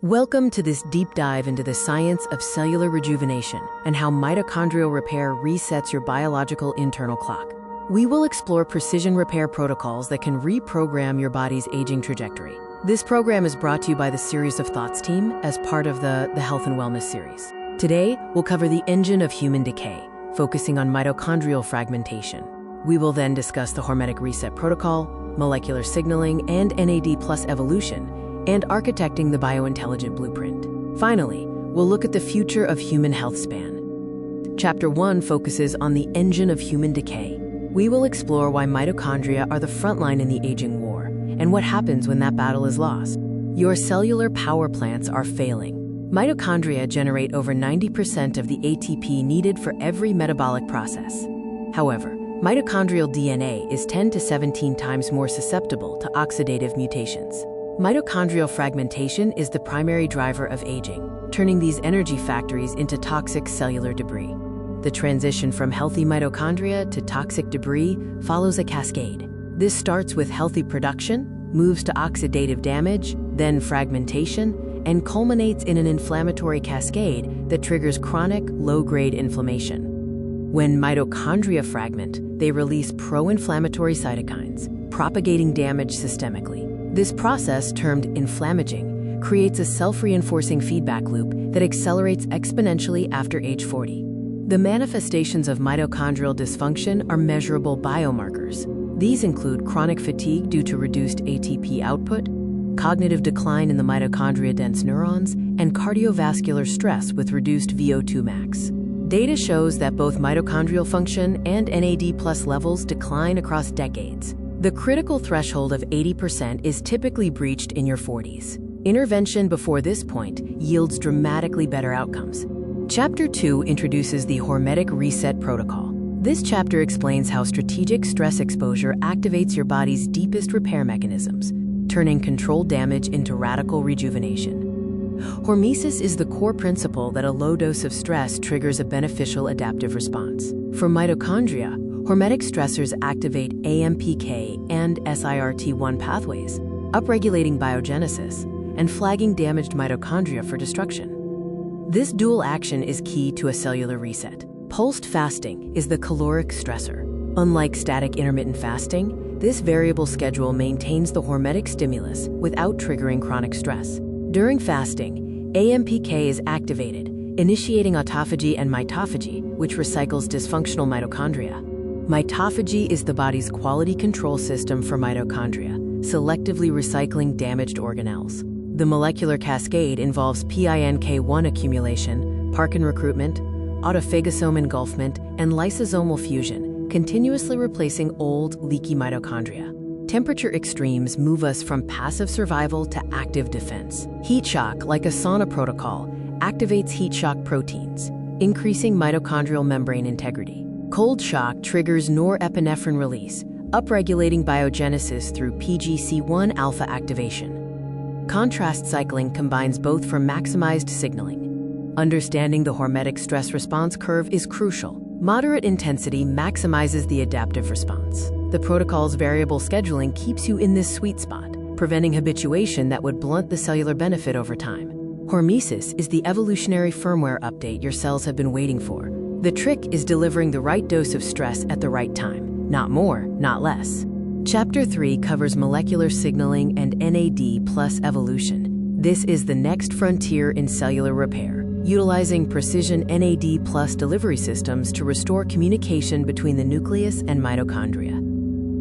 Welcome to this deep dive into the science of cellular rejuvenation and how mitochondrial repair resets your biological internal clock. We will explore precision repair protocols that can reprogram your body's aging trajectory. This program is brought to you by the Series of Thoughts team as part of the Health and Wellness series. Today, we'll cover the engine of human decay, focusing on mitochondrial fragmentation. We will then discuss the hormetic reset protocol, molecular signaling, and NAD+ evolution, and architecting the biointelligent blueprint. Finally, we'll look at the future of human health span. Chapter 1 focuses on the engine of human decay. We will explore why mitochondria are the front line in the aging war, and what happens when that battle is lost. Your cellular power plants are failing. Mitochondria generate over 90% of the ATP needed for every metabolic process. However, mitochondrial DNA is 10 to 17 times more susceptible to oxidative mutations. Mitochondrial fragmentation is the primary driver of aging, turning these energy factories into toxic cellular debris. The transition from healthy mitochondria to toxic debris follows a cascade. This starts with healthy production, moves to oxidative damage, then fragmentation, and culminates in an inflammatory cascade that triggers chronic, low-grade inflammation. When mitochondria fragment, they release pro-inflammatory cytokines, propagating damage systemically. This process, termed inflammaging, creates a self-reinforcing feedback loop that accelerates exponentially after age 40. The manifestations of mitochondrial dysfunction are measurable biomarkers. These include chronic fatigue due to reduced ATP output, cognitive decline in the mitochondria-dense neurons, and cardiovascular stress with reduced VO2 max. Data shows that both mitochondrial function and NAD+ levels decline across decades. The critical threshold of 80% is typically breached in your 40s. Intervention before this point yields dramatically better outcomes. Chapter 2 introduces the hormetic reset protocol. This chapter explains how strategic stress exposure activates your body's deepest repair mechanisms, turning controlled damage into radical rejuvenation. Hormesis is the core principle that a low dose of stress triggers a beneficial adaptive response. For mitochondria, hormetic stressors activate AMPK and SIRT1 pathways, upregulating biogenesis and flagging damaged mitochondria for destruction. This dual action is key to a cellular reset. Pulsed fasting is the caloric stressor. Unlike static intermittent fasting, this variable schedule maintains the hormetic stimulus without triggering chronic stress. During fasting, AMPK is activated, initiating autophagy and mitophagy, which recycles dysfunctional mitochondria. Mitophagy is the body's quality control system for mitochondria, selectively recycling damaged organelles. The molecular cascade involves PINK1 accumulation, Parkin recruitment, autophagosome engulfment, and lysosomal fusion, continuously replacing old, leaky mitochondria. Temperature extremes move us from passive survival to active defense. Heat shock, like a sauna protocol, activates heat shock proteins, increasing mitochondrial membrane integrity. Cold shock triggers norepinephrine release, upregulating biogenesis through PGC1 alpha activation. Contrast cycling combines both for maximized signaling. Understanding the hormetic stress response curve is crucial. Moderate intensity maximizes the adaptive response. The protocol's variable scheduling keeps you in this sweet spot, preventing habituation that would blunt the cellular benefit over time. Hormesis is the evolutionary firmware update your cells have been waiting for. The trick is delivering the right dose of stress at the right time. Not more, not less. Chapter 3 covers molecular signaling and NAD+ evolution. This is the next frontier in cellular repair, utilizing precision NAD+ delivery systems to restore communication between the nucleus and mitochondria.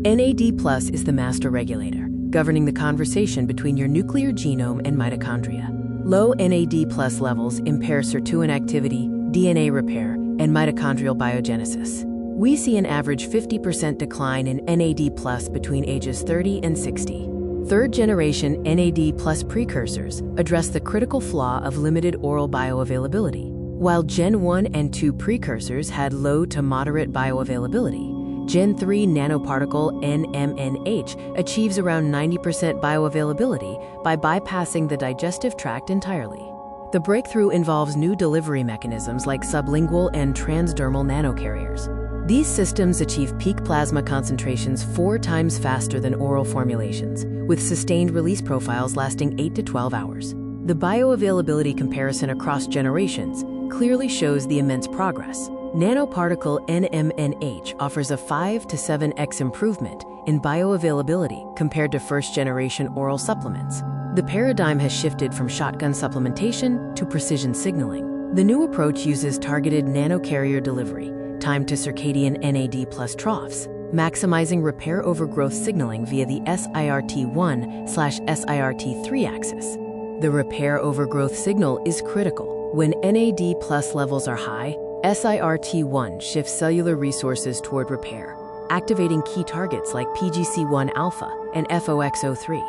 NAD+ is the master regulator, governing the conversation between your nuclear genome and mitochondria. Low NAD+ levels impair sirtuin activity, DNA repair, and mitochondrial biogenesis. We see an average 50% decline in NAD+ between ages 30 and 60. Third-generation NAD+ precursors address the critical flaw of limited oral bioavailability. While Gen 1 and 2 precursors had low to moderate bioavailability, Gen 3 nanoparticle NMNH achieves around 90% bioavailability by bypassing the digestive tract entirely. The breakthrough involves new delivery mechanisms like sublingual and transdermal nanocarriers. These systems achieve peak plasma concentrations 4 times faster than oral formulations, with sustained release profiles lasting 8 to 12 hours. The bioavailability comparison across generations clearly shows the immense progress. Nanoparticle NMNH offers a 5 to 7x improvement in bioavailability compared to first-generation oral supplements. The paradigm has shifted from shotgun supplementation to precision signaling. The new approach uses targeted nanocarrier delivery, timed to circadian NAD plus troughs, maximizing repair overgrowth signaling via the SIRT1/SIRT3 axis. The repair overgrowth signal is critical. When NAD plus levels are high, SIRT1 shifts cellular resources toward repair, activating key targets like PGC1 alpha and FOXO3.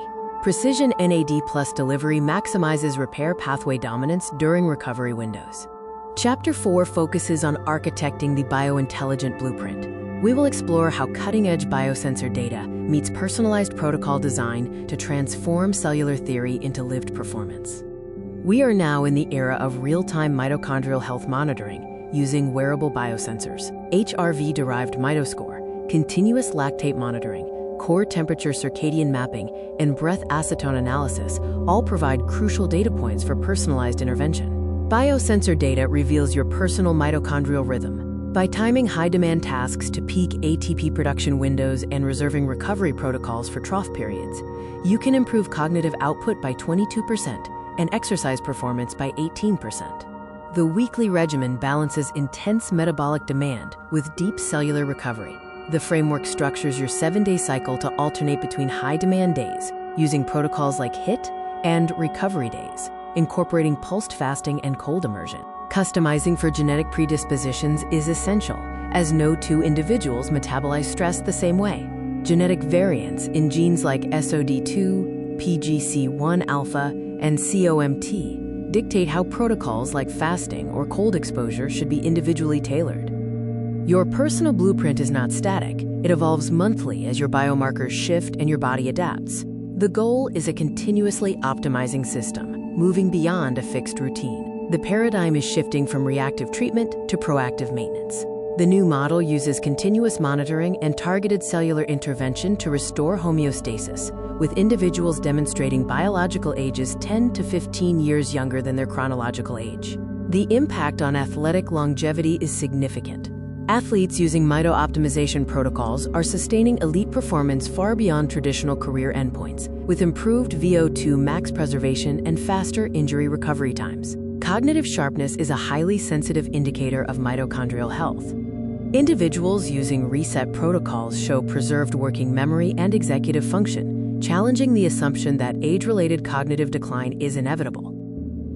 Precision NAD plus delivery maximizes repair pathway dominance during recovery windows. Chapter 4 focuses on architecting the biointelligent blueprint. We will explore how cutting-edge biosensor data meets personalized protocol design to transform cellular theory into lived performance. We are now in the era of real-time mitochondrial health monitoring using wearable biosensors, HRV-derived mitoscore, continuous lactate monitoring, core temperature circadian mapping, and breath acetone analysis all provide crucial data points for personalized intervention. Biosensor data reveals your personal mitochondrial rhythm. By timing high-demand tasks to peak ATP production windows and reserving recovery protocols for trough periods, you can improve cognitive output by 22% and exercise performance by 18%. The weekly regimen balances intense metabolic demand with deep cellular recovery. The framework structures your 7-day cycle to alternate between high-demand days, using protocols like HIIT and recovery days, incorporating pulsed fasting and cold immersion. Customizing for genetic predispositions is essential, as no two individuals metabolize stress the same way. Genetic variants in genes like SOD2, PGC1 alpha, and COMT dictate how protocols like fasting or cold exposure should be individually tailored. Your personal blueprint is not static. It evolves monthly as your biomarkers shift and your body adapts. The goal is a continuously optimizing system, moving beyond a fixed routine. The paradigm is shifting from reactive treatment to proactive maintenance. The new model uses continuous monitoring and targeted cellular intervention to restore homeostasis, with individuals demonstrating biological ages 10 to 15 years younger than their chronological age. The impact on athletic longevity is significant. Athletes using mito-optimization protocols are sustaining elite performance far beyond traditional career endpoints, with improved VO2 max preservation and faster injury recovery times. Cognitive sharpness is a highly sensitive indicator of mitochondrial health. Individuals using reset protocols show preserved working memory and executive function, challenging the assumption that age-related cognitive decline is inevitable.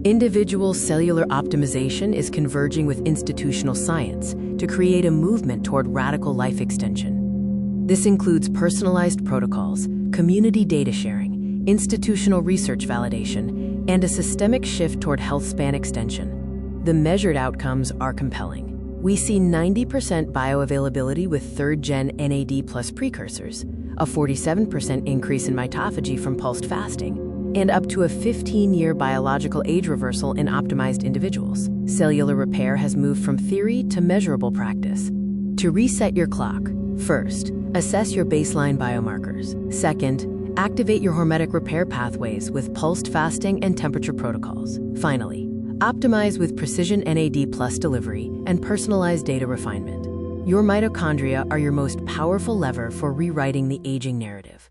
Individual cellular optimization is converging with institutional science to create a movement toward radical life extension. This includes personalized protocols, community data sharing, institutional research validation, and a systemic shift toward Healthspan extension. The measured outcomes are compelling. We see 90% bioavailability with third-gen NAD plus precursors, a 47% increase in mitophagy from pulsed fasting, and up to a 15-year biological age reversal in optimized individuals. Cellular repair has moved from theory to measurable practice. To reset your clock, first, assess your baseline biomarkers. Second, activate your hormetic repair pathways with pulsed fasting and temperature protocols. Finally, optimize with precision NAD plus delivery and personalized data refinement. Your mitochondria are your most powerful lever for rewriting the aging narrative.